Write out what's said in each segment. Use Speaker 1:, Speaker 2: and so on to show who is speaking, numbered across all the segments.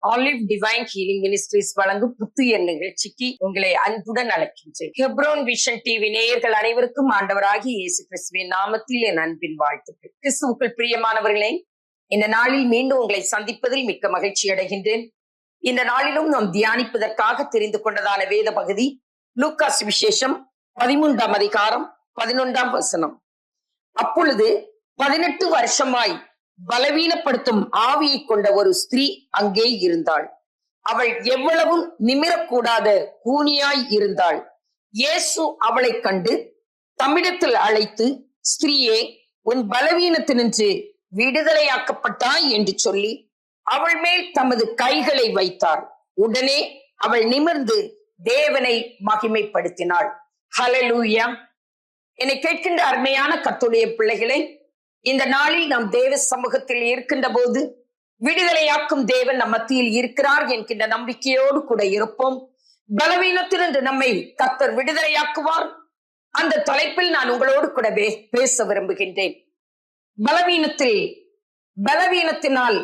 Speaker 1: Olive divine healing ministries வழங்கும் புத்துயிர் நிகழ்ச்சிக்கு உங்களை அன்புடன் அழைக்கின்றேன். ஹெப்ரோன் விஷன் டிவி நேயர்கள் அனைவருக்கும் ஆண்டவராகிய இயேசு கிறிஸ்துவின் நாமத்தில் என் அன்பின் வாழ்த்துக்கள். கிறிஸ்துவுக்குள் பிரியமானவர்களே, இந்த நாளில் மீண்டும் உங்களை சந்திப்பதில் மிக்க மகிழ்ச்சி அடைகின்றேன். இந்த நாளிலும் நாம் தியானிப்பதற்காக தெரிந்து கொண்டதான வேத பகுதி லூக்கா சுவிசேஷம் 13ஆம் அதிகாரம் 11ஆம் வசனம். அப்பொழுது 18 வருஷமாய் பலவீனப்படுத்தும் ஆவியை கொண்ட ஒரு ஸ்திரீ அங்கே இருந்தாள். அவள் எவ்வளவும் நிமிரக்கூடாத கூனியாய் இருந்தாள். இயேசு அவளை கண்டு தம்மிடத்தில் அழைத்து, ஸ்திரீயே, உன் பலவீனத்தினின்று விடுதலையாக்கப்பட்டாய் என்று சொல்லி அவள் மேல் தமது கைகளை வைத்தார். உடனே அவள் நிமிர்ந்து தேவனை மகிமைப்படுத்தினாள். ஹல்லேலூயா. என்னை கேட்கின்ற அருமையான கர்த்தருடைய பிள்ளைகளை, இந்த நாளில் நாம் தேவ சமூகத்தில் இருக்கின்ற போது விடுதலையாக்கும் தேவன் நம் மத்தியில் இருக்கிறார் என்கின்ற நம்பிக்கையோடு கூட இருப்போம். பலவீனத்திலிருந்து நம்மை கர்த்தர் விடுதலையாக்குவார். அந்த தலைப்பில் நான் உங்களோடு கூட பேச விரும்புகின்றேன். பலவீனத்தினால்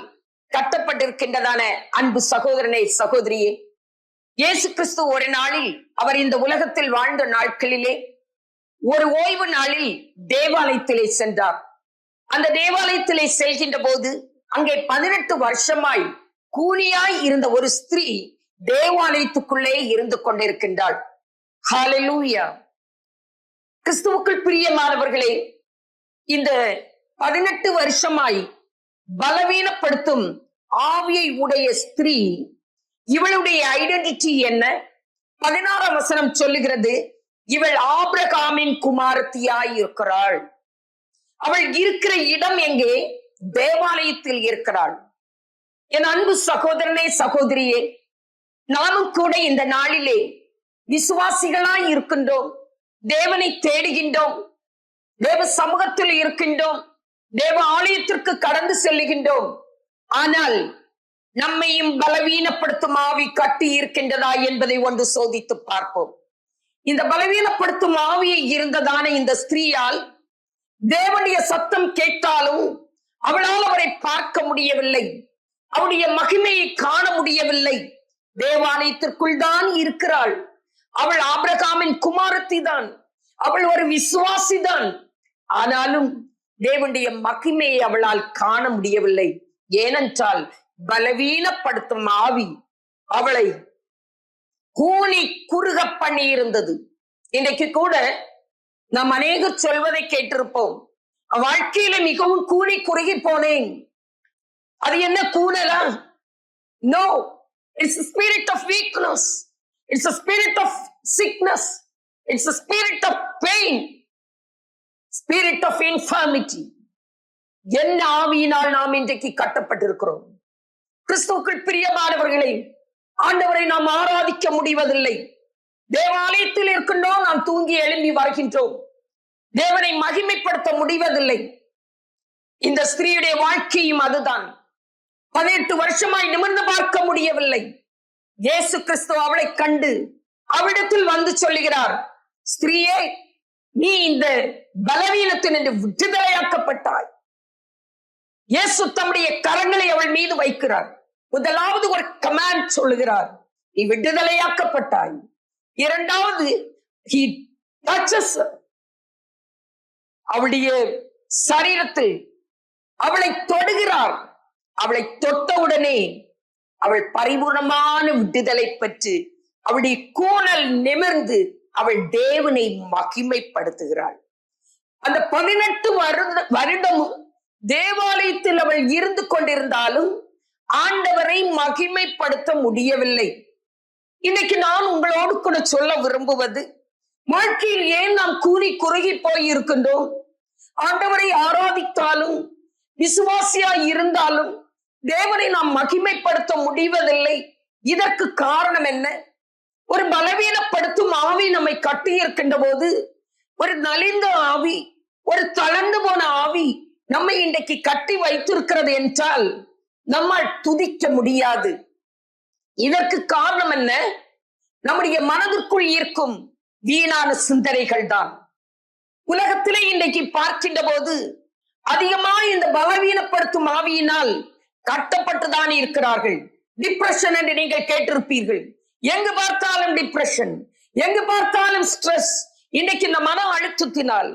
Speaker 1: கட்டப்பட்டிருக்கின்றதான அன்பு சகோதரனே, சகோதரியே, இயேசு கிறிஸ்து ஒரு நாளில் அவர் இந்த உலகத்தில் வாழ்ந்த நாட்களிலே ஒரு ஓய்வு நாளில் தேவாலயத்திலே சென்றார். அந்த தேவாலயத்திலே செல்கின்ற போது அங்கே 18 வருஷமாய் கூனியாய் இருந்த ஒரு ஸ்திரீ தேவாலயத்துக்குள்ளே இருந்து கொண்டிருக்கின்றாள். ஹல்லேலூயா. கிறிஸ்துவுக்குள் பிரியமானவர்களே, இந்த 18 வருஷமாய் பலவீனப்படுத்தும் ஆவியை உடைய ஸ்திரீ, இவளுடைய ஐடென்டிட்டி என்ன? 16ஆம் வசனம் சொல்லுகிறது, இவள் ஆபிரகாமின் குமாரத்தியாய் இருக்கிறாள். அவள் இருக்கிற இடம் எங்கே? தேவாலயத்தில் இருக்கிறாள். என் அன்பு சகோதரனே, சகோதரியே, நானும் கூட இந்த நாளிலே விசுவாசிகளாய் இருக்கின்றோம். தேவனை தேடுகின்றோம், தேவ சமூகத்தில் இருக்கின்றோம், தேவ ஆலயத்திற்கு கடந்து செல்லுகின்றோம். ஆனால் நம்மையும் பலவீனப்படுத்தும் ஆவி கட்டி இருக்கின்றதா என்பதை ஒன்று சோதித்து பார்ப்போம். இந்த பலவீனப்படுத்தும் ஆவியை இருந்ததான இந்த ஸ்திரீயால் தேவனுடைய சத்தம் கேட்டாலும் அவளால் அவரை பார்க்க முடியவில்லை, அவருடைய மகிமையை காண முடியவில்லை. தேவாலயத்திற்குள் தான் இருக்கிறாள். அவள் ஆபிரகாமின் குமாரத்தி தான், அவள் ஒரு விசுவாசி தான். ஆனாலும் தேவனுடைய மகிமையை அவளால் காண முடியவில்லை. ஏனென்றால் பலவீனப்படுத்தும் ஆவி அவளை கூனி குறுக பண்ணி இருந்தது. இன்றைக்கு கூட நாம் அநேகர் சொல்வதை கேட்டிருப்போம், வாழ்க்கையில மிகவும் கூனி குறுகி போனேன். அது என்ன கூனலா? No, it's a spirit of weakness, it's a spirit of sickness, it's a spirit of pain, spirit of infirmity. என்ன ஆவியினால் நாம் இன்றைக்கு கட்டப்பட்டிருக்கிறோம்? கிறிஸ்துவுக்குள் பிரியமானவர்களே, ஆண்டவரை நாம் ஆராதிக்க முடிவதில்லை. தேவாலயத்தில் இருக்கின்றோம், நாம் தூங்கி எழும்பி வருகின்றோம், தேவனை மகிமைப்படுத்த முடிவதில்லை. இந்த ஸ்திரீயுடைய வாழ்க்கையும் அதுதான். 18 வருஷமாய் நிமிர்ந்து பார்க்க முடியவில்லை. இயேசு கிறிஸ்து அவளை கண்டு அவளிடத்தில் வந்து சொல்லுகிறார், ஸ்திரீயே, நீ இந்த பலவீனத்தினின்று விடுதலையாக்கப்பட்டாய். இயேசு தம்முடைய கரங்களை அவள் மீது வைக்கிறார். முதலாவது ஒரு கமாண்ட் சொல்லுகிறார், நீ விடுதலையாக்கப்பட்டாய். இரண்டாவது, he touches her. அவளுடைய சரீரத்தில் அவளை தொடுகிறார். அவளை தொட்டவுடனே அவள் பரிபூர்ணமான விடுதலை பெற்று அவளுடைய கூனல் நிமிர்ந்து அவள் தேவனை மகிமைப்படுத்துகிறாள். அந்த 18 வருடமும் தேவாலயத்தில் அவள் இருந்து கொண்டிருந்தாலும் ஆண்டவரை மகிமைப்படுத்த முடியவில்லை. இன்னைக்கு நான் உங்களோடு கூட சொல்ல விரும்புவது, வாழ்க்கையில் ஏன் நாம் கூனி குறுகி போய் இருக்கின்றோம்? ஆண்டவரை ஆராதித்தாலும் விசுவாசியாய் இருந்தாலும் தேவனை நாம் மகிமைப்படுத்த முடிவதில்லை. இதற்கு காரணம் என்ன? ஒரு பலவீனப்படுத்தும் ஆவி நம்மை கட்டி இருக்கின்ற போது, ஒரு நலிந்த ஆவி, ஒரு தளர்ந்து போன ஆவி நம்மை இன்றைக்கு கட்டி வைத்திருக்கிறது என்றால் நம்மால் துதிக்க முடியாது. இதற்கு காரணம் என்ன? நம்முடைய மனதிற்குள் இருக்கும் வீணான சிந்தனைகள் தான். உலகத்திலே இன்றைக்கு பார்க்கின்ற போது அதிகமாக இந்த பலவீனப்படுத்தும் ஆவியினால் கட்டப்பட்டுதான் இருக்கிறார்கள். டிப்ரெஷன் என்று நீங்கள் கேட்டிருப்பீர்கள். எங்கு பார்த்தாலும் டிப்ரெஷன், எங்கு பார்த்தாலும் ஸ்ட்ரெஸ். இன்னைக்கு இந்த மன அழுத்தத்தினால்,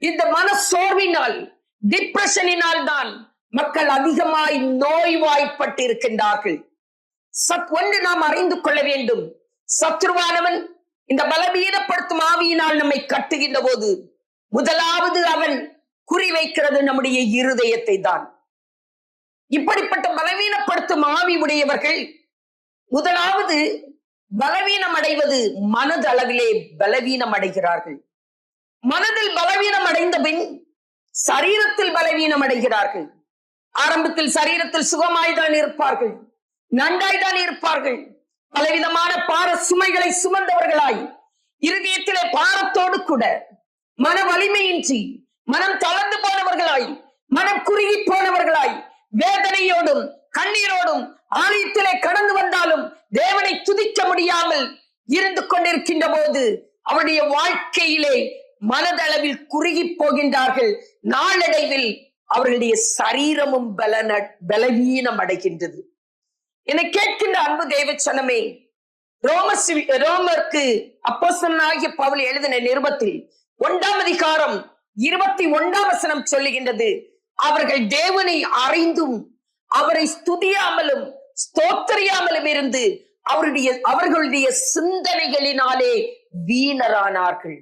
Speaker 1: இந்த மன சோர்வினால், டிப்ரெஷனினால் தான் மக்கள் அதிகமாய் நோய்வாய்ப்பட்டிருக்கின்றார்கள். ஒன்று நாம் அறிந்து கொள்ள வேண்டும். சத்ருவானவன் இந்த பலவீனப்படுத்தும் ஆவியினால் நம்மை கட்டுகின்ற போது முதலாவது அவன் குறிவைக்கிறது நம்முடைய இருதயத்தை தான். இப்படிப்பட்ட பலவீனப்படுத்தும் ஆவி உடையவர்கள் முதலாவது பலவீனம் அடைவது மனதளவிலே பலவீனம் அடைகிறார்கள். மனதில் பலவீனம் அடைந்த பின் சரீரத்தில் பலவீனம் அடைகிறார்கள். ஆரம்பத்தில் சரீரத்தில் சுகமாய்தான் இருப்பார்கள், நன்றாய்தான் இருப்பார்கள். பலவிதமான பார சுமைகளை சுமந்தவர்களாய், இருதயத்திலே பாரத்தோடு கூட மன வலிமையின்றி மனம் தளர்ந்து போனவர்களாய், மனம் குறுகி போனவர்களாய், வேதனையோடும் கண்ணீரோடும் ஆலயத்திலே கடந்து வந்தாலும் தேவனை துதிக்க முடியாமல் இருந்து கொண்டிருக்கின்ற போது அவருடைய வாழ்க்கையிலே மனதளவில் குறுகி போகின்றார்கள். நாளடைவில் அவர்களுடைய சரீரமும் பலவீனம் அடைகின்றது. என்னை கேட்கின்ற அன்பு தேவச்சனமே, ரோமருக்கு அப்போஸ்தலனாகிய பவுல் எழுதின நிருபத்தில் 1ஆம் அதிகாரம் 21ஆம் வசனம் சொல்லுகின்றது, அவர்கள் தேவனை அறிந்தும் அவரை ஸ்துதியாமலும் ஸ்தோத்திரியாமலும் இருந்து அவர்களுடைய சிந்தனைகளினாலே வீணரானார்கள்.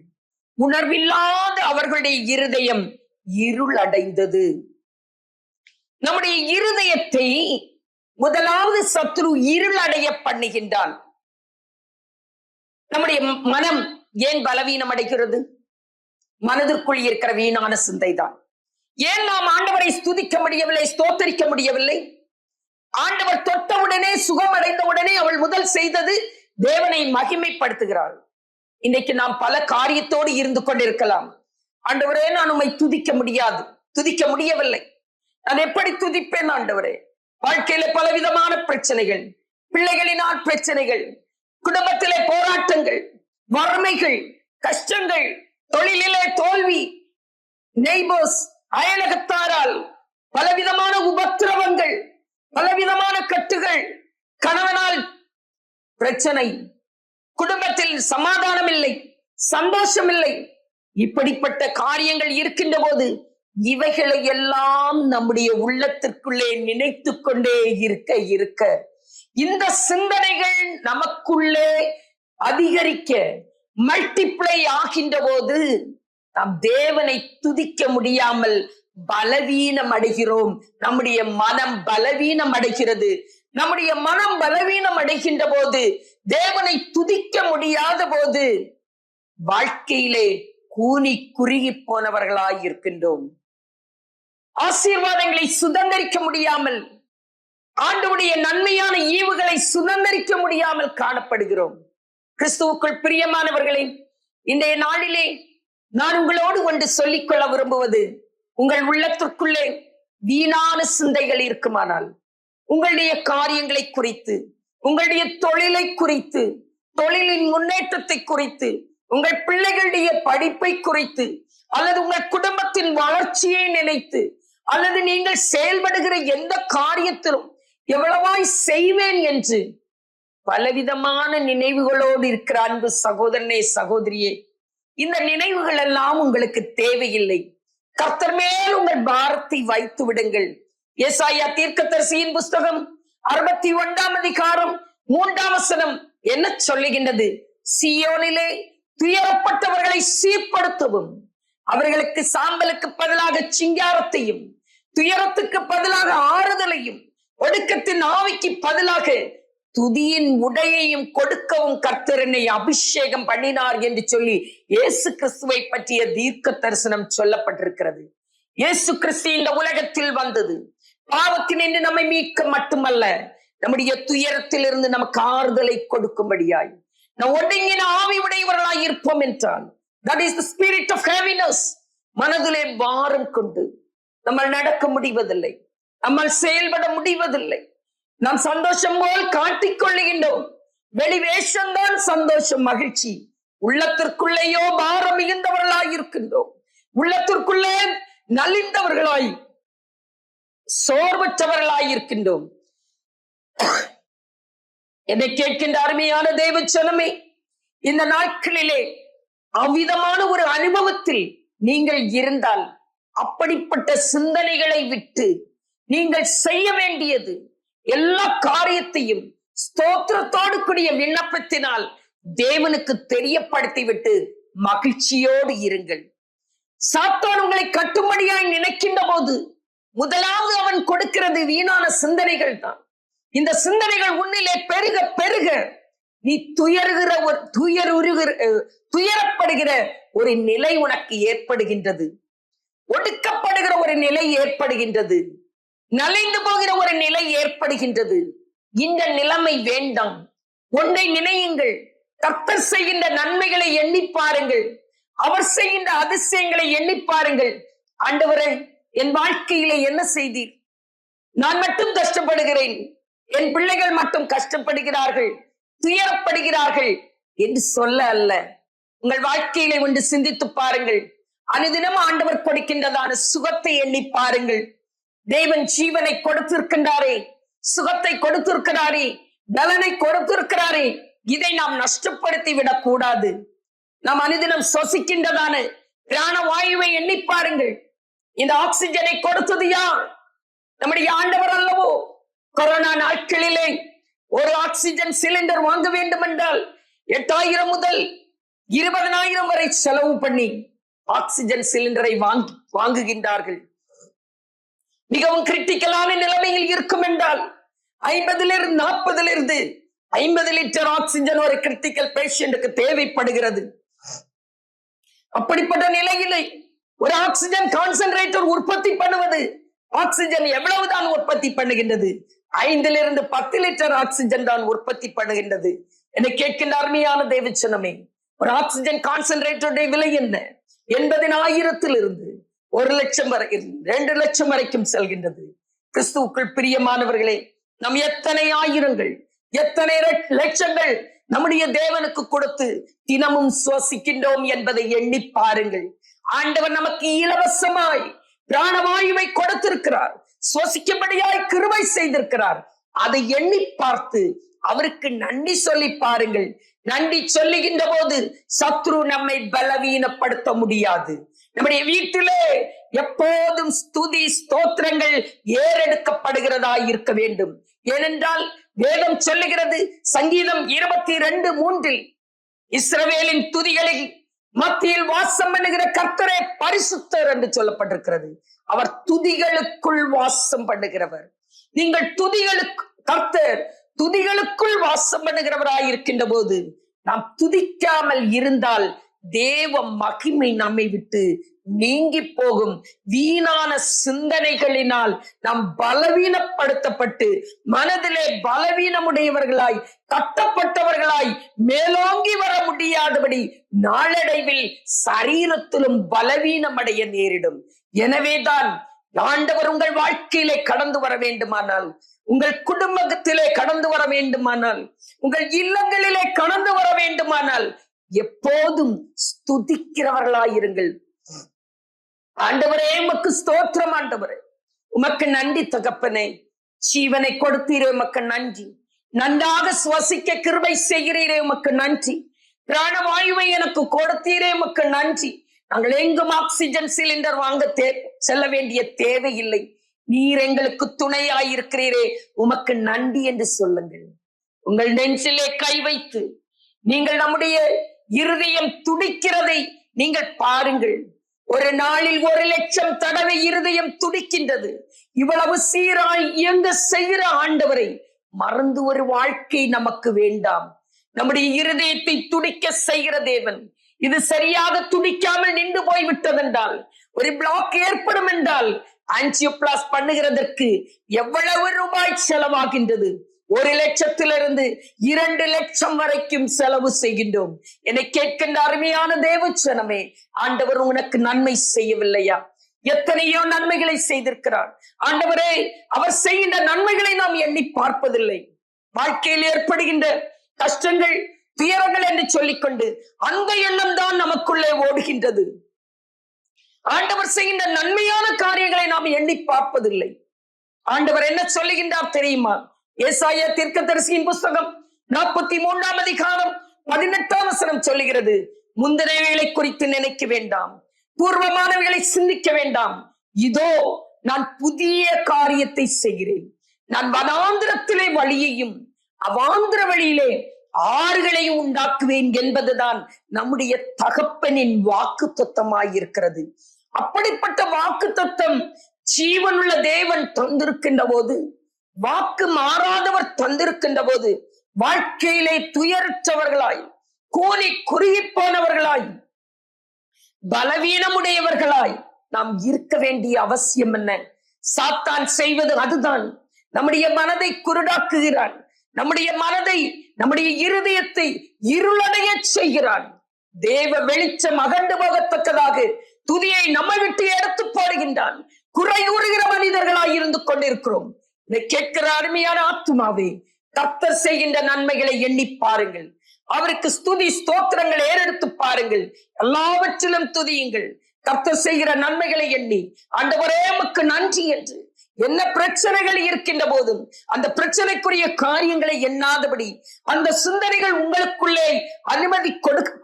Speaker 1: உணர்வில்லாத அவர்களுடைய இருதயம் இருள் அடைந்தது. நம்முடைய இருதயத்தை முதலாவது சத்ரு இருள் அடைய பண்ணுகின்றான். நம்முடைய மனம் ஏன் பலவீனம் அடைகிறது? மனதிற்குள் இருக்கிற வீணான சிந்தைதான். ஏன் நாம் ஆண்டவரை ஸ்துதிக்க முடியவில்லை, ஸ்தோத்தரிக்க முடியவில்லை? ஆண்டவர் தொட்டவுடனே, சுகமடைந்த உடனே அவள் முதல் செய்தது தேவனை மகிமைப்படுத்துகிறாள். இன்னைக்கு நாம் பல காரியத்தோடு இருந்து கொண்டிருக்கலாம். ஆண்டவரே, நான் உம்மை துதிக்க முடியாது, துதிக்க முடியவில்லை, நான் எப்படி துதிப்பேன் ஆண்டவரே? வாழ்க்கையில பலவிதமான பிரச்சனைகள், பிள்ளைகளினால் பிரச்சனைகள், குடும்பத்திலே போராட்டங்கள், வறுமைகள், கஷ்டங்கள், தொழிலிலே தோல்வி, நெய்பர்ஸ், அயலகத்தாரால் பலவிதமான உபத்திரவங்கள், பலவிதமான கட்டுகள், கணவனால் பிரச்சனை, குடும்பத்தில் சமாதானம் இல்லை, சந்தோஷம் இல்லை. இப்படிப்பட்ட காரியங்கள் இருக்கின்ற போது இவைகளை எல்லாம் நம்முடைய உள்ளத்திற்குள்ளே நினைத்து கொண்டே இருக்க இந்த சிந்தனைகள் நமக்குள்ளே அதிகரிக்க, மல்டிப்ளை ஆகின்ற போது நாம் தேவனை துதிக்க முடியாமல் பலவீனம் அடைகிறோம். நம்முடைய மனம் பலவீனம் அடைகிறது. நம்முடைய மனம் பலவீனம் அடைகின்ற போது, தேவனை துதிக்க முடியாத போது வாழ்க்கையிலே கூனி குறுகி போனவர்களாய் இருக்கின்றோம். ஆசீர்வாதங்களை சுதந்திரிக்க முடியாமல், ஆண்டவருடைய நன்மையான ஈவுகளை சுதந்திரிக்க முடியாமல் காணப்படுகிறோம். கிறிஸ்துவுக்குள் பிரியமானவர்களே, இன்றைய நாளிலே நான் உங்களோடு ஒன்று சொல்லிக்கொள்ள விரும்புவது, உங்கள் உள்ளத்திற்குள்ளே வீணான சிந்தைகள் இருக்குமானால், உங்களுடைய காரியங்களை குறித்து, உங்களுடைய தொழிலை குறித்து, தொழிலின் முன்னேற்றத்தை குறித்து, உங்கள் பிள்ளைகளுடைய படிப்பை குறித்து, அல்லது உங்கள் குடும்பத்தின் வளர்ச்சியை நினைத்து, அல்லது நீங்கள் செயல்படுகிற எந்த காரியத்திலும் எவ்வளவாய் செய்வேன் என்று பலவிதமான நினைவுகளோடு இருக்கிற அன்பு சகோதரனே, சகோதரியே, இந்த நினைவுகள் எல்லாம் உங்களுக்கு தேவையில்லை. கர்த்தர் மேல் உங்கள் பாரத்தை வைத்து விடுங்கள். ஏசாயா தீர்க்கதரிசியின் புஸ்தகம் 61ஆம் அதிகாரம் 3ஆம் வசனம் என்ன சொல்லுகின்றது? சீயோனிலே துயரப்பட்டவர்களை சீர்படுத்தவும், அவர்களுக்கு சாம்பலுக்கு பதிலாக சிங்காரத்தையும், துயரத்துக்கு பதிலாக ஆறுதலையும், ஒடுக்கத்தின் ஆவிக்கு பதிலாக துதியின் உடையையும் கொடுக்கவும் கர்த்தர் என்னை அபிஷேகம் பண்ணினார் என்று சொல்லி இயேசு கிறிஸ்துவை பற்றிய தீர்க்க தரிசனம் சொல்லப்பட்டிருக்கிறது. இயேசு கிறிஸ்து இந்த உலகத்தில் வந்தது பாவத்தினின்று நம்மை மீட்க மட்டுமல்ல, நம்முடைய துயரத்தில் இருந்து நமக்கு ஆறுதலை கொடுக்கும்படியாய். நாம் ஒடுங்கின ஆவி உடையவர்களாய் இருப்போம் என்றால், that is the spirit of heaviness. மனதிலே பாரம் கொண்டு நம்மால் நடக்க முடிவதில்லை, நம்மால் செயல்பட முடிவதில்லை. நாம் சந்தோஷம் போல் காட்டிக் கொள்ளுகின்றோம். வெளி வேஷம்தான் சந்தோஷம், மகிழ்ச்சி. உள்ளத்திற்குள்ளேயோ பாரம் மிகுந்தவர்களாய் இருக்கின்றோம். உள்ளத்திற்குள்ளே நலிந்தவர்களாய், சோர்வற்றவர்களாய் இருக்கின்றோம். என்னை கேட்கின்ற அருமையான தேவ ஜனமே, இந்த நாட்களிலே அவ்விதமான ஒரு அனுபவத்தில் நீங்கள் இருந்தால், அப்படிப்பட்ட சிந்தனைகளை விட்டு நீங்கள் செய்ய வேண்டியது எல்லா காரியத்தையும் ஸ்தோத்திரத்தோடு கூடிய விண்ணப்பத்தினால் தேவனுக்கு தெரியப்படுத்திவிட்டு மகிழ்ச்சியோடு இருங்கள். சாத்தான் உங்களை கட்டும்படியாய் நினைக்கின்ற போது முதலாவது அவன் கொடுக்கிறது வீணான சிந்தனைகள் தான். இந்த சிந்தனைகள் உன்னிலே பெருக பெருக நீ துயரப்படுகிற ஒரு நிலை உனக்கு ஏற்படுகின்றது, ஒடுக்கப்படுகிற ஒரு நிலை ஏற்படுகின்றது, நலிந்து போகிற ஒரு நிலை ஏற்படுகின்றது. இந்த நிலைமை வேண்டாம். ஒன்றை நினையுங்கள், கர்த்தர் செய்கின்ற நன்மைகளை எண்ணி பாருங்கள், அவர் செய்கின்ற அதிசயங்களை எண்ணி பாருங்கள். ஆண்டவரே, என் வாழ்க்கையிலே என்ன செய்தீர்? நான் மட்டும் கஷ்டப்படுகிறேன், என் பிள்ளைகள் மட்டும் கஷ்டப்படுகிறார்கள், துயரப்படுகிறார்கள் என்று சொல்ல அல்ல. உங்கள் வாழ்க்கையிலே ஒன்று சிந்தித்து பாருங்கள். அனுதினம் ஆண்டவர் கொடுக்கின்றதான சுகத்தை எண்ணி பாருங்கள். தேவன் ஜீவனை கொடுத்திருக்கின்றாரே, சுகத்தை கொடுத்திருக்கிறாரே, பலனை கொடுத்திருக்கிறாரே. இதை நாம் நஷ்டப்படுத்தி விடக் கூடாது. நாம் அனுதினம் சுவாசிக்கின்றதான பிராண வாயுவை எண்ணி பாருங்கள். இந்த ஆக்சிஜனை கொடுத்தது யார்? நம்முடைய ஆண்டவர் அல்லவோ? கொரோனா நாட்களிலே ஒரு ஆக்சிஜன் சிலிண்டர் வாங்க வேண்டும் என்றால் 8,000 முதல் 20,000 வரை செலவு பண்ணி ஆக்சிஜன் சிலிண்டரை வாங்குகின்றார்கள். மிகவும் கிரிட்டிக்கலான நிலைமையில் இருக்கும் என்றால் 40 லிட்டர் ஆக்சிஜன் ஒரு கிரிட்டிக்கல் பேஷண்ட்டுக்கு தேவைப்படுகிறது. அப்படிப்பட்ட நிலையிலே ஒரு ஆக்சிஜன் கான்சென்ட்ரேட்டர் உற்பத்தி பண்ணுவது, ஆக்சிஜன் எவ்வளவுதான் உற்பத்தி பண்ணுகின்றது? 5-10 லிட்டர் ஆக்சிஜன் தான் உற்பத்தி பண்ணுகின்றது. என்னை கேட்கின்ற அருமையான தேவச்சனமே, ஒரு ஆக்சிஜன் கான்சென்ட்ரேட்டருடைய விலை என்ன? 80,000 1 லட்சம் வரை, 2 லட்சம் வரைக்கும் செல்கின்றது. கிறிஸ்துவுக்குள் பிரியமானவர்களே, நம் எத்தனை ஆயிரங்கள், எத்தனை லட்சங்கள் நம்முடைய தேவனுக்கு கொடுத்து தினமும் சுவாசிக்கின்றோம் என்பதை எண்ணி பாருங்கள். ஆண்டவர் நமக்கு இலவசமாய் பிராணவாயுவை கொடுத்திருக்கிறார், சுவாசிக்கும்படியாய் கிருபை செய்திருக்கிறார். அதை எண்ணி பார்த்து அவருக்கு நன்றி சொல்லி பாருங்கள். நன்றி சொல்லுகின்ற போது சத்ரு நம்மை பலவீனப்படுத்த முடியாது. நம்முடைய வீட்டிலே எப்போதும் ஸ்துதி ஸ்தோத்திரங்கள் ஏறெடுக்கப்படுகிறதா இருக்க வேண்டும். ஏனென்றால் வேதம் சொல்லுகிறது, சங்கீதம் 22:3, இஸ்ரவேலின் துதிகளில் மத்தியில் வாசம் பண்ணுகிற கர்த்தரே பரிசுத்தர் என்று சொல்லப்பட்டிருக்கிறது. அவர் துதிகளுக்குள் வாசம் பண்ணுகிறவர். நீங்கள் கர்த்தர் துதிகளுக்குள் வாசம் பண்ணுகிறவராய் இருக்கின்ற போது நாம் துதிக்காமல் இருந்தால் தேவ மகிமை நம்மை விட்டு நீங்கி போகும். வீணான சிந்தனைகளினால் நாம் பலவீனப்படுத்தப்பட்டு மனதிலே பலவீனமுடையவர்களாய் கட்டப்பட்டவர்களாய் மேலோங்கி வர முடியாதபடி நாளடைவில் சரீரத்திலும் பலவீனம் அடைய நேரிடும். எனவேதான் ஆண்டவர் உங்கள் வாழ்க்கையிலே கடந்து வர வேண்டுமானால், உங்கள் குடும்பத்திலே கடந்து வர வேண்டுமானால், உங்கள் இல்லங்களிலே கடந்து வர வேண்டுமானால் எப்போதும் ஸ்துதிக்கிறவர்களாயிருங்கள். ஆண்டவரே, உமக்கு ஸ்தோத்திரம். ஆண்டவரே, உமக்கு நன்றி தகப்பனே. ஜீவனை கொடுத்தீரே, உமக்கு நன்றி. நன்றாக சுவாசிக்க கிருபை செய்கிறீரே, உமக்கு நன்றி. பிராணவாயுவை எனக்கு கொடுத்தீரே, உமக்கு நன்றி. நாங்கள் எங்கும் ஆக்சிஜன் சிலிண்டர் வாங்க செல்ல வேண்டிய தேவையில்லை. நீர் எங்களுக்கு துணையாயிருக்கிறீரே, உமக்கு நன்றி என்று சொல்லுங்கள். உங்கள் நெஞ்சிலே கை வைத்து நீங்கள் நம்முடைய இருதயம் துடிக்கிறதை நீங்கள் பாருங்கள். ஒரு நாளில் 1 லட்சம் தடவை இருதயம் துடிக்கின்றது. இவ்வளவு சீராய் இயங்க செய்கிற ஆண்டவரை மறந்து ஒரு வாழ்க்கை நமக்கு வேண்டாம். நம்முடைய இருதயத்தை துடிக்க செய்கிற தேவன் இது சரியாக துடிக்காமல் நின்று போய்விட்டதென்றால், ஒரு பிளாக் ஏற்படும் என்றால் ஆன்ஜியோபிளாஸ்டி பண்ணுகிறதற்கு எவ்வளவு ரூபாய் செலவாகின்றது? 1 லட்சத்திலிருந்து 2 லட்சம் வரைக்கும் செலவு செய்கின்றோம். என்னை கேட்கின்ற அருமையான தேவச்சனமே, ஆண்டவர் உனக்கு நன்மை செய்யவில்லையா? எத்தனையோ நன்மைகளை செய்திருக்கிறார் ஆண்டவரே. அவர் செய்கின்ற நன்மைகளை நாம் எண்ணி பார்ப்பதில்லை. வாழ்க்கையில் ஏற்படுகின்ற கஷ்டங்கள், துயரங்கள் என்று சொல்லிக்கொண்டு அந்த எண்ணம் தான் நமக்குள்ளே ஓடுகின்றது. ஆண்டவர் செய்கின்ற நன்மையான காரியங்களை நாம் எண்ணி பார்ப்பதில்லை. ஆண்டவர் என்ன சொல்லுகின்றார் தெரியுமா? ஏசாயா தீர்க்கதரிசியின் புஸ்தகம் 43ஆம் அதிகாரம் 18ஆம் வசனம் சொல்லுகிறது, முந்தினவைகளை குறித்து நினைக்க வேண்டாம், பூர்வமானவைகளை சிந்திக்க வேண்டாம். இதோ நான் புதிய காரியத்தை செய்கிறேன். நான் வனாந்திரத்திலே வழியையும் அவாந்திர வழியிலே ஆறுகளையும் உண்டாக்குவேன் என்பதுதான் நம்முடைய தகப்பனின் வாக்கு தத்தமாயிருக்கிறது. அப்படிப்பட்ட வாக்கு தத்தம் ஜீவனுள்ள தேவன் தந்திருக்கின்ற போது, வாக்கு மாறாதவர் தந்திருக்கின்ற போது, வாழ்க்கையிலே துயரற்றவர்களாய், கூனி குறுகி போனவர்களாய், பலவீனமுடையவர்களாய் நாம் இருக்க வேண்டிய அவசியம் என்ன? சாத்தான் செய்வது அதுதான். நம்முடைய மனதை குருடாக்குகிறான். நம்முடைய மனதை, நம்முடைய இருதயத்தை இருளடைய செய்கிறான். தேவ வெளிச்சம் அகண்டு போகத்தக்கதாக துதியை நம்மை விட்டு எடுத்து போடுகின்றான். குறை கூறுகிற மனிதர்களாய் இருந்து கொண்டிருக்கிறோம். இதை கேட்கிற அருமையான ஆத்துமாவே, கர்த்தர் செய்கின்ற நன்மைகளை எண்ணி பாருங்கள். அவருக்கு ஸ்துதி ஸ்தோத்திரங்கள் ஏறெடுத்து பாருங்கள். எல்லாவற்றிலும் துதியுங்கள். கர்த்தர் செய்கிற நன்மைகளை எண்ணி, ஆண்டவரே உமக்கு நன்றி என்று, என்ன பிரச்சனைகள் இருக்கின்ற போதும் அந்த பிரச்சனைக்குரிய காரியங்களை எண்ணாதபடி, அந்த சிந்தனைகள் உங்களுக்குள்ளே அனுமதி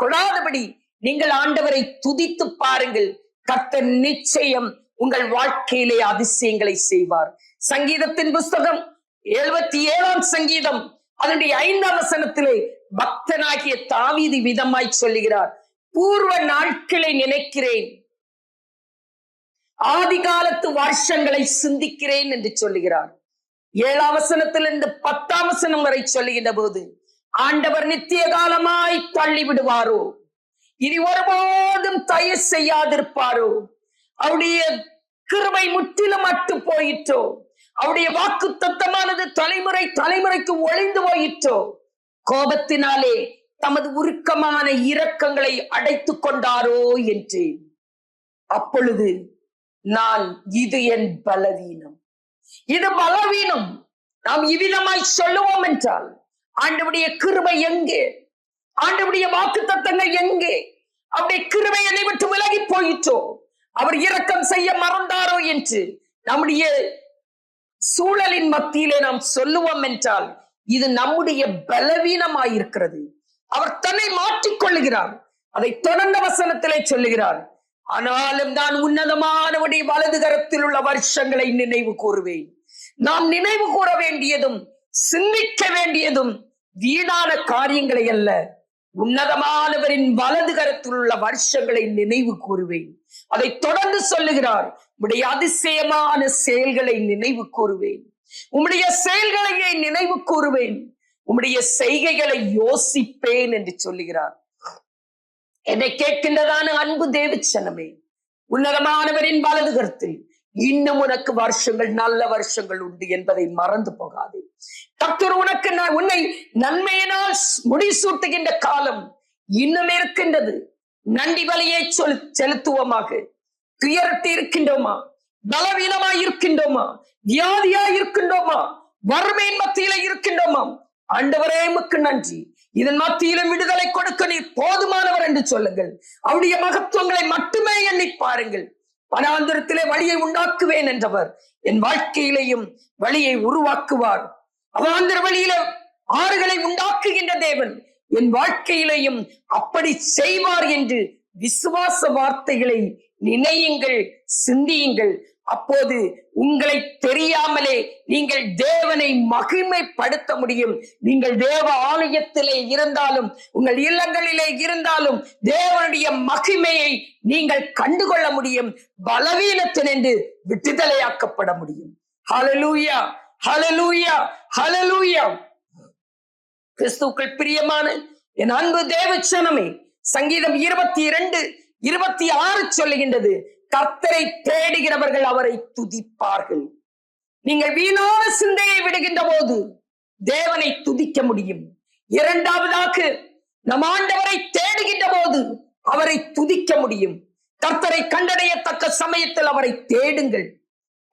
Speaker 1: கொடாதபடி நீங்கள் ஆண்டவரை துதித்து பாருங்கள். கர்த்தர் நிச்சயம் உங்கள் வாழ்க்கையிலே அதிசயங்களை செய்வார். சங்கீதத்தின் புஸ்தகம் 77ஆம் சங்கீதம் அதனுடைய 5ஆம் வசனத்திலே பக்தனாகிய தாவீது விதமாய் சொல்லுகிறார், பூர்வ நாட்களை நினைக்கிறேன், ஆதி காலத்து வருஷங்களை சிந்திக்கிறேன் என்று சொல்லுகிறார். 7ஆம் வசனத்திலிருந்து 10ஆம் வசனம் வரை சொல்லுகின்ற போது, ஆண்டவர் நித்திய காலமாய் தள்ளிவிடுவாரோ, இனி ஒருபோதும் தயவு செய்யாதிருப்பாரோ, அவருடைய கிருபை முற்றிலும் அட்டு போயிற்றோ, அவருடைய வாக்கு தத்தமானது தலைமுறை தலைமுறைக்கு ஒளிந்து போயிற்றோ, கோபத்தினாலே தமது உருக்கமான இரக்கங்களை அடைத்துக் கொண்டாரோ என்றேன். அப்பொழுது நான், இது என் பலவீனம், இது பலவீனம். நாம் இவ்விதமாய் சொல்லுவோம் என்றால், ஆண்டவருடைய கிருபை எங்கே? ஆண்டவருடைய வாக்கு தத்தங்கள் எங்கே? அவருடைய கிருபை என்னை விட்டு விலகி போயிற்றோ, அவர் இரக்கம் செய்ய மறந்தாரோ என்று நம்முடைய சூழலின் மத்தியிலே நாம் சொல்லுவோம் என்றால், இது நம்முடைய பலவீனமாயிருக்கிறது. அவர் தன்னை மாற்றிக்கொள்ளுகிறார். அதை தொடர்ந்த வசனத்திலே சொல்லுகிறார், ஆனாலும் நான் உன்னதமானவருடைய வலது கரத்தில் உள்ள வருஷங்களை நினைவு கூறுவேன். நாம் நினைவு கூற வேண்டியதும் சிந்திக்க வேண்டியதும் வீணான காரியங்களை அல்ல, உன்னதமானவரின் வலது கரத்தில் உள்ள வருஷங்களை நினைவு கூறுவேன். அதை தொடர்ந்து சொல்லுகிறார், உம்முடைய அதிசயமான செயல்களை நினைவு கூறுவேன், உம்முடைய செயல்களையே நினைவு கூறுவேன், உம்முடைய செய்கைகளை யோசிப்பேன் என்று சொல்லுகிறார். என்னை கேட்கின்றதான அன்பு தேவச்சனமே, உன்னதமானவரின் வலது கரத்தில் இன்னும் உனக்கு வருஷங்கள், நல்ல வருஷங்கள் உண்டு என்பதை மறந்து போகாதே. கர்த்தர் உனக்கு உன்னை நன்மையினால் முடிசூட்டுகின்ற காலம் இன்னும் இருக்கின்றது. நன்றி பலியை செலுத்துவோமாக. துயரத்தை இருக்கின்றோமா? பலவீனமாய் இருக்கின்றோமா? வியாதியாய் இருக்கின்றோமா? வறுமையின் மத்தியில இருக்கின்றோமா? ஆண்டவரே உமக்கு நன்றி, இதன் மத்தியிலும் விடுதலை கொடுக்க நீர் போதுமானவர் என்று சொல்லுங்கள். அவருடைய மகத்துவங்களை மட்டுமே எண்ணி பாருங்கள். வனாந்திரத்திலே வழியை உண்டாக்குவேன் என்றவர் என் வாழ்க்கையிலேயும் வழியை உருவாக்குவார். அவாந்திர வழியில ஆறுகளை உண்டாக்குகின்ற தேவன் என் வாழ்க்கையிலேயும் அப்படி செய்வார் என்று விசுவாச வார்த்தைகளை நினையுங்கள், சிந்தியுங்கள். அப்போது உங்களை தெரியாமலே நீங்கள் தேவனை மகிமைப்படுத்த முடியும். நீங்கள் தேவ ஆலயத்திலே இருந்தாலும், உங்கள் இல்லங்களிலே இருந்தாலும் தேவனுடைய மகிமையை நீங்கள் கண்டுகொள்ள முடியும். பலவீனத்தினின்று விடுதலையாக்கப்பட முடியும். ஹல்லேலூயா, ஹல்லேலூயா, ஹல்லேலூயா. கிறிஸ்துவுக்குள் பிரியமான என் அன்பு தேவச்சனமே, சங்கீதம் 22:26 சொல்லுகின்றது, கர்த்தரை தேடுகிறவர்கள் அவரை துதிப்பார்கள். நீங்கள் வீணான சிந்தையை விடுகின்ற போது தேவனை துதிக்க முடியும். இரண்டாவதாக, நம் ஆண்டவரை தேடுகின்ற போது அவரை துதிக்க முடியும். கர்த்தரை கண்டடையத்தக்க சமயத்தில் அவரை தேடுங்கள்.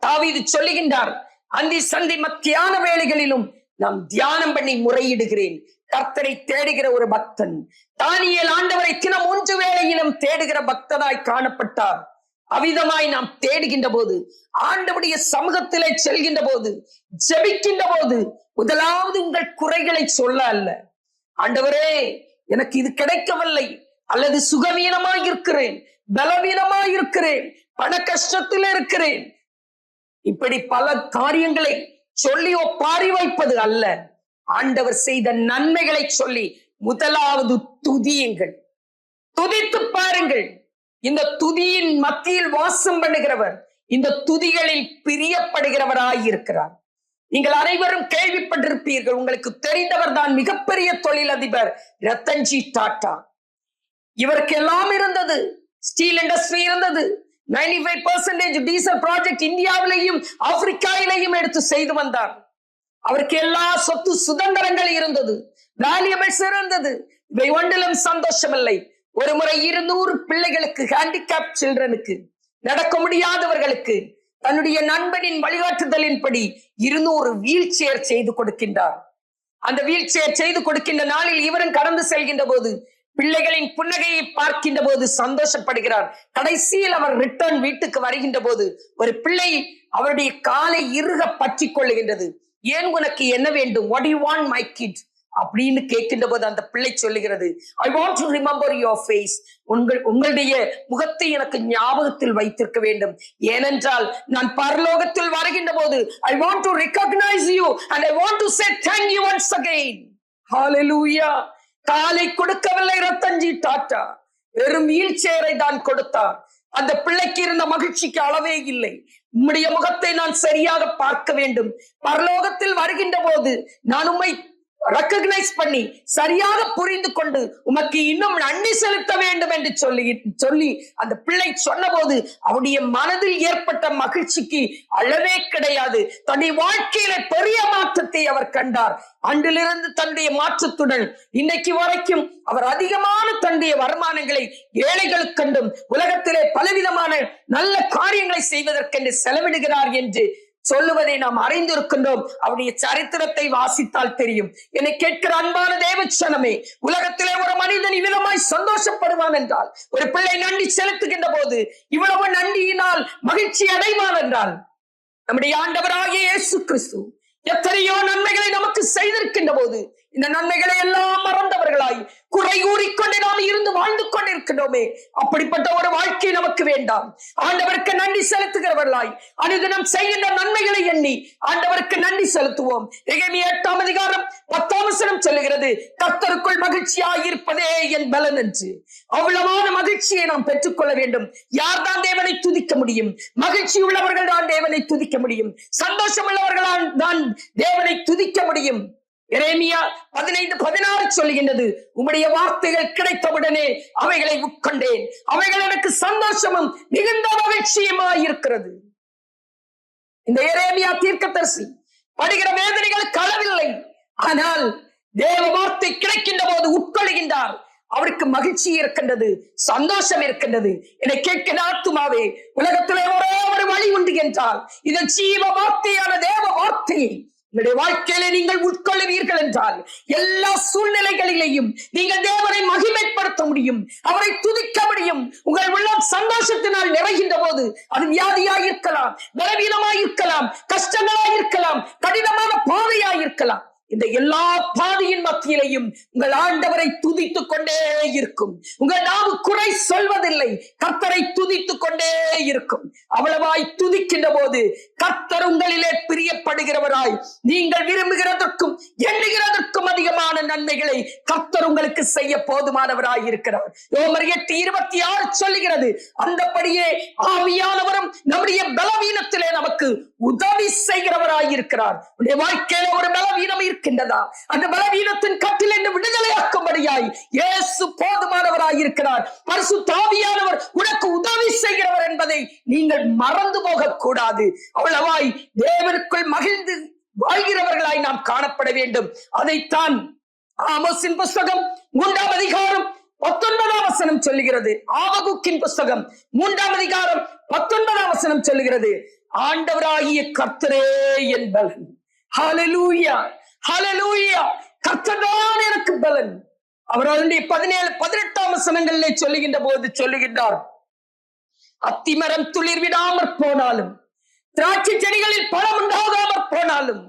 Speaker 1: தாவீது சொல்லுகின்றார், அந்தி சந்தி மத்தியான வேளைகளிலும் நாம் தியானம் பண்ணி முறையிடுகிறேன். கர்த்தரை தேடுகிற ஒரு பக்தன். தானியேல் ஆண்டவரை தினம் 3 வேளையிலும் தேடுகிற பக்தனாய் காணப்பட்டார். அவிதமாய் நாம் தேடுகின்ற போது, ஆண்டவருடைய சமூகத்திலே செல்கின்ற போது, ஜெபிக்கின்ற போது, முதலாவது உங்கள் குறைகளை சொல்ல அல்ல, ஆண்டவரே, எனக்கு இது கிடைக்கவில்லை, அல்லது சுகவீனமாய் இருக்கிறேன், பலவீனமாய் இருக்கிறேன், பண கஷ்டத்தில் இருக்கிறேன், இப்படி பல காரியங்களை சொல்லி ஒப்பாரி வைப்பது அல்ல. ஆண்டவர் செய்த நன்மைகளை சொல்லி முதலாவது துதியுங்கள், துதித்து பாருங்கள். இந்த துதியின் மத்தியில் வாசம் பண்ணுகிறவர் இந்த துதிகளில் பிரியப்படுகிறவராய் இருக்கிறார். நீங்கள் அனைவரும் கேள்விப்பட்டிருப்பீர்கள். உங்களுக்கு தெரிந்தவர் தான் மிகப்பெரிய தொழிலதிபர் ரத்தன்ஜி டாடா. இவருக்கு எல்லாம் இருந்தது. ஸ்டீல் இண்டஸ்ட்ரி இருந்தது. 95% டீசல் ப்ராஜெக்ட் இந்தியாவிலையும் ஆப்பிரிக்காவிலையும் எடுத்து செய்து வந்தார். அவருக்கு எல்லா சொத்து சுதந்திரங்கள் இருந்தது, வேல்யூபிள்ஸ் இருந்தது. இவை ஒன்றிலும் சந்தோஷமில்லை. ஒரு முறை 200 பிள்ளைகளுக்கு, ஹேண்டிகேப் சில்ட்ரனுக்கு, நடக்க முடியாதவர்களுக்கு தன்னுடைய நண்பனின் வழிகாட்டுதலின்படி 200 வீல் சேர் செய்து கொடுக்கின்றார். அந்த வீல் சேர் செய்து கொடுக்கின்ற நாளில் இவரும் கடந்து செல்கின்ற போது பிள்ளைகளின் புன்னகையை பார்க்கின்ற போது சந்தோஷப்படுகிறார். கடைசியில் அவர் ரிட்டர்ன் வீட்டுக்கு வருகின்ற போது ஒரு பிள்ளை அவருடைய காலை இறுக பற்றி கொள்ளுகின்றது. ஏன், உனக்கு என்ன வேண்டும்? What do you want, my kid? அப்படின்னு கேட்கின்ற போது அந்த பிள்ளை சொல்லுகிறது, I want to remember your face. உங்களுடைய முகத்தை எனக்கு ஞாபகத்தில் வைத்திருக்க வேண்டும். ஏனென்றால் நான் பரலோகத்தில் வருகின்ற போது I want to recognize you and I want to say thank you once again. Hallelujah. காலை கொடுக்கவில்லை ரத்தன்ஜி டாடா, வெறும் வீல் சேரை தான் கொடுத்தார். அந்த பிள்ளைக்கு இருந்த மகிழ்ச்சிக்கு அளவே இல்லை. உம்முடைய முகத்தை நான் சரியாக பார்க்க வேண்டும், பரலோகத்தில் வருகின்ற போது நான் உம்மை ரெக்கக்னைஸ் பண்ணி சரியாக புரிந்து கொண்டு உமக்கு இன்னும் நன்றி செலுத்த வேண்டும் என்று சொல்லி அந்த பிள்ளை சொன்ன போது அவருடைய மனதில் ஏற்பட்ட மகிழ்ச்சிக்கு அளவே கிடையாது. தன்னுடைய வாழ்க்கையில பெரிய மாற்றத்தை அவர் கண்டார். அன்றிலிருந்து தன்னுடைய மாற்றத்துடன் இன்னைக்கு வரைக்கும் அவர் அதிகமான தன்னுடைய வருமானங்களை ஏழைகளுக்கு கண்டும் உலகத்திலே பலவிதமான நல்ல காரியங்களை செய்வதற்கென்று செலவிடுகிறார் என்று சொல்லுவதை நாம் அறிந்திருக்கின்றோம். அவருடைய சரித்திரத்தை வாசித்தால் தெரியும். என்னை கேட்கிற அன்பான தேவச்சனமே, உலகத்திலே ஒரு மனிதன் இவ்விதமாய் சந்தோஷப்படுவான் என்றால், ஒரு பிள்ளை நன்றி செலுத்துகின்ற போது இவ்வளவு நன்றியினால் மகிழ்ச்சி அடைவான் என்றால், நம்முடைய ஆண்டவராகிய இயேசு கிறிஸ்து எத்தனையோ நன்மைகளை நமக்கு செய்திருக்கின்ற போது இந்த நன்மைகளை எல்லாம் மறந்தவர்களாய் குறை கூறிக்கொண்டு நாம் இருந்து வாழ்ந்து கொண்டிருக்கின்றோமே, அப்படிப்பட்ட ஒரு வாழ்க்கை நமக்கு வேண்டாம். ஆண்டவருக்கு நன்றி செலுத்துகிறவர்களாய் அனுதினம் செய்கின்ற நன்மைகளை எண்ணி ஆண்டவருக்கு நன்றி செலுத்துவோம். எரேமியா 8ஆம் அதிகாரம் 10ஆம் வசனம் சொல்லுகிறது, கர்த்தருக்குள் மகிழ்ச்சியாயிருப்பதே என் பலன் என்று. அவ்வளவான மகிழ்ச்சியை நாம் பெற்றுக்கொள்ள வேண்டும். யார் தான் தேவனை துதிக்க முடியும்? மகிழ்ச்சி உள்ளவர்கள் தான் தேவனை துதிக்க முடியும். சந்தோஷம் உள்ளவர்களால் தான் தேவனை துதிக்க முடியும். எரேமியா 15:16 சொல்லுகின்றது, உம்முடைய வார்த்தைகள் கிடைத்தவுடனே அவைகளை உட்கொண்டேன், அவைகள் எனக்கு சந்தோஷமும் மிகுந்த மகிழ்ச்சியுமாய் இருக்கிறது. இந்த எரேமியா தீர்க்கதரிசி படுகிற வேதனைகளுக்கு அளவில்லை. ஆனால் தேவ வார்த்தை கிடைக்கின்ற போது உட்கொள்கின்றார். அவருக்கு மகிழ்ச்சி இருக்கின்றது, சந்தோஷம் இருக்கின்றது. என்னை கேட்கிற ஆத்துமாவே, உலகத்திலே ஒரே ஒரு வழி உண்டு என்றால் இது ஜீவ வார்த்தையான தேவ வார்த்தையை உங்களுடைய வாழ்க்கையில நீங்கள் உட்கொள்ளுவீர்கள் என்றால் எல்லா சூழ்நிலைகளிலேயும் நீங்கள் தேவனை மகிமைப்படுத்த முடியும், அவரை துதிக்க முடியும். உங்கள் உள்ளம் சந்தோஷத்தினால் நிறைகின்ற போது அது வியாதியாயிருக்கலாம், பலவீனமாயிருக்கலாம், கஷ்டங்களாயிருக்கலாம், கடினமான பாதையாயிருக்கலாம். இந்த எல்லா பாதையின் மத்தியிலையும் உங்கள் ஆண்டவரை துதித்துக் கொண்டே இருக்கும். உங்கள் நாவு குறை சொல்வதில்லை, கர்த்தரை துதித்துக் கொண்டே இருக்கும். அவ்வளவாய் துதிக்கின்ற போது கர்த்தர் உங்களிலே பிரியப்படுகிறவராய் நீங்கள் விரும்புகிறதற்கும் எண்ணுகிறதற்கும் அதிகமான நன்மைகளை கர்த்தர் உங்களுக்கு செய்ய போதுமானவராய் இருக்கிறார். ரோமர் 8:26 சொல்லுகிறது, அந்தபடியே ஆவியானவரும் நம்முடைய பலவீனத்திலே நமக்கு உதவி செய்கிறவராய் இருக்கிறார். உடைய வாழ்க்கையில ஒரு பலவீனம் இருக்கின்றதா? அந்த பலவீனத்தின் கட்டில் என்று விடுதலையாக்கும்படியாய் இயேசு போதுமானவராய் இருக்கிறார். பரிசுத்த ஆவியானவர் உனக்கு உதவி செய்கிறவர் என்பதை நீங்கள் மறந்து போக கூடாது. அவ்வளவாய் தேவனுக்குள் மகிழ்ந்து வாழ்கிறவர்களாய் நாம் காணப்பட வேண்டும். அதைத்தான் ஆமோஸின் புஸ்தகம் 3ஆம் அதிகாரம் 19ஆம் வசனம் சொல்லுகிறது. ஆபகுக்கின் புஸ்தகம் 3ஆம் அதிகாரம் 19ஆம் வசனம் சொல்லுகிறது, ஆண்டவராகிய கர்த்தரே என் பலன். ஹல்லேலூயா, ஹல்லேலூயா. கர்த்தர்தான் எனக்கு பலன். அவர் 17-18ஆம் வசனங்களிலே சொல்லுகின்ற போது சொல்லுகின்றார், அத்திமரம் துளிர் விடாமற் போனாலும், திராட்சை செடிகளில் பழம் உண்டாகாமற் போனாலும்,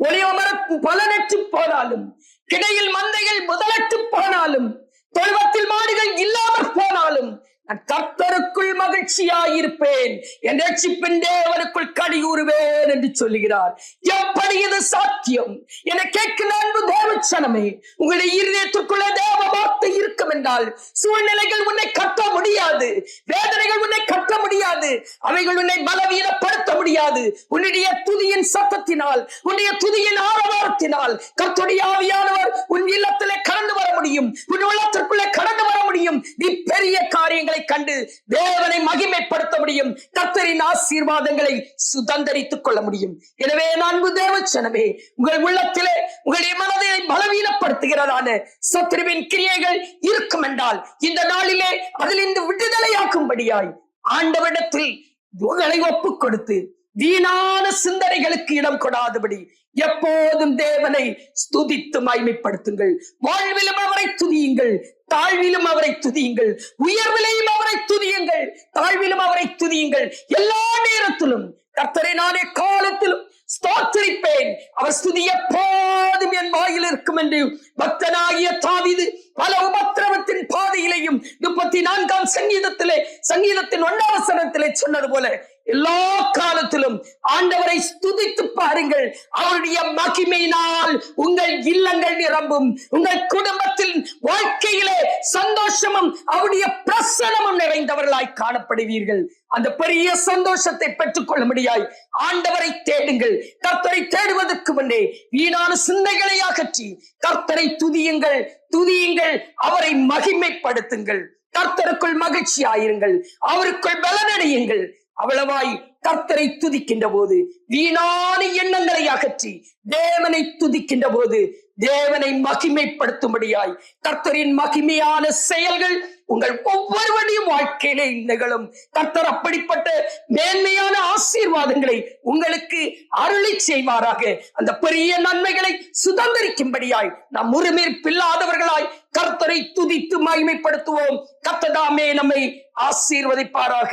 Speaker 1: ஒலிவ மரம் பலனற்று போனாலும், கிடையில் மந்தைகள் முதலற்று போனாலும், தொழுவத்தில் மாடுகள் இல்லாமல் போனாலும், நான் கர்த்தருக்குள் மகிழ்ச்சியாயிருப்பேன், என் ரட்சிப்பின் தேவனுக்குள் களி கூறுவேன் என்று சொல்லுகிறார். எப்படி இது சாத்தியம் என கேட்கிற அன்பு தேவச்சனமே, உங்களுடைய இருதயத்திற்குள்ள தேவ வார்த்தை இருக்கும் என்றால் சூழ்நிலைகள் உன்னை கட்ட முடியாது, வேதனைகள் உன்னை கட்ட முடியாது, அவைகள் உன்னை பலவீனப்படுத்த முடியாது. உன்னுடைய துதியின் சத்தத்தினால், உன்னுடைய துதியின் ஆரவாரத்தினால் கர்த்தருடைய ஆவியானவர் உன் இல்லத்திலே கடந்து வர முடியும், உன் உள்ளத்திற்குள்ளே கடந்து வர முடியும். நீ பெரிய காரியங்களை கண்டு தேவனை மகிமைப்படுத்த முடியும், கர்த்தரின் ஆசீர்வாதங்களை சுதந்தரித்துக் கொள்ள முடியும். எனவே அன்பு தேவச்சனமே, உங்கள் உள்ளத்திலே உங்களுடைய மனதை பலவீனப்படுத்துகிறதான சத்துருவின் கிரியைகள் இருக்கும் என்றால் இந்த நாளிலே அதிலிருந்து விடுதலையாக்கும்படியாய் ஆண்டவரிடத்தில் உங்களை ஒப்புக் கொடுத்து வீணான சிந்தனைகளுக்கு இடம் கொடாதபடி எப்போதும் தேவனை ஸ்துதித்து மகிமைப்படுத்துங்கள். வாழ்விலும் அவரை துதியுங்கள், தாழ்விலும் அவரை துதியுங்கள், உயர்விலையும் அவரை துதியுங்கள், தாழ்விலும் அவரை துதியுங்கள். எல்லா நேரத்திலும் கர்த்தரை நானே காலத்திலும் ஸ்தோத்திரிப்பேன், அவர் ஸ்துதி எப்போதும் என் வாயில் இருக்கும் என்று பக்தனாகிய தாவீது பல உபத்திரவத்தின் பாதையிலையும் 34ஆம் சங்கீதத்தின் 1ஆம் வசனத்திலே சொன்னது போல எல்லா காலத்திலும் ஆண்டவரை ஸ்துதித்து பாருங்கள். அவருடைய மகிமையினால் உங்கள் இல்லங்கள் நிரம்பும், உங்கள் குடும்பத்தில் வாழ்க்கையிலே சந்தோஷமும் அவருடைய பிரசன்னமும் நிறைந்தவர்களாய் காணப்படுவீர்கள். அந்த பெரிய சந்தோஷத்தை பெற்றுக் கொள்ள முடியாய் ஆண்டவரை தேடுங்கள். கர்த்தரை தேடுவதற்கு முன்னே வீணான சிந்தைகளை அகற்றி கர்த்தரை துதியுங்கள், துதியுங்கள், அவரை மகிமைப்படுத்துங்கள். கர்த்தருக்குள் மகிழ்ச்சியாயிருங்கள், அவருக்குள் பலனடையுங்கள். அவ்வளவாய் கர்த்தரை துதிக்கின்ற போது வீணான எண்ணங்களை அகற்றி தேவனை துதிக்கின்ற போது தேவனை மகிமைப்படுத்தும்படியாய் கர்த்தரின் மகிமையான செயல்கள் உங்கள் ஒவ்வொருவருடைய வாழ்க்கையிலே நிகழும். கர்த்தர் அப்படிப்பட்ட மேன்மையான ஆசீர்வாதங்களை உங்களுக்கு அருளி செய்வாராக. அந்த பெரிய நன்மைகளை சுதந்திரிக்கும்படியாய் நாம் முறுமீர்ப்பில்லாதவர்களாய் கர்த்தரை துதித்து மகிமைப்படுத்துவோம். கர்த்தர் தாமே நம்மை ஆசீர்வதிப்பாராக.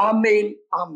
Speaker 1: ஆமென், ஆமென்.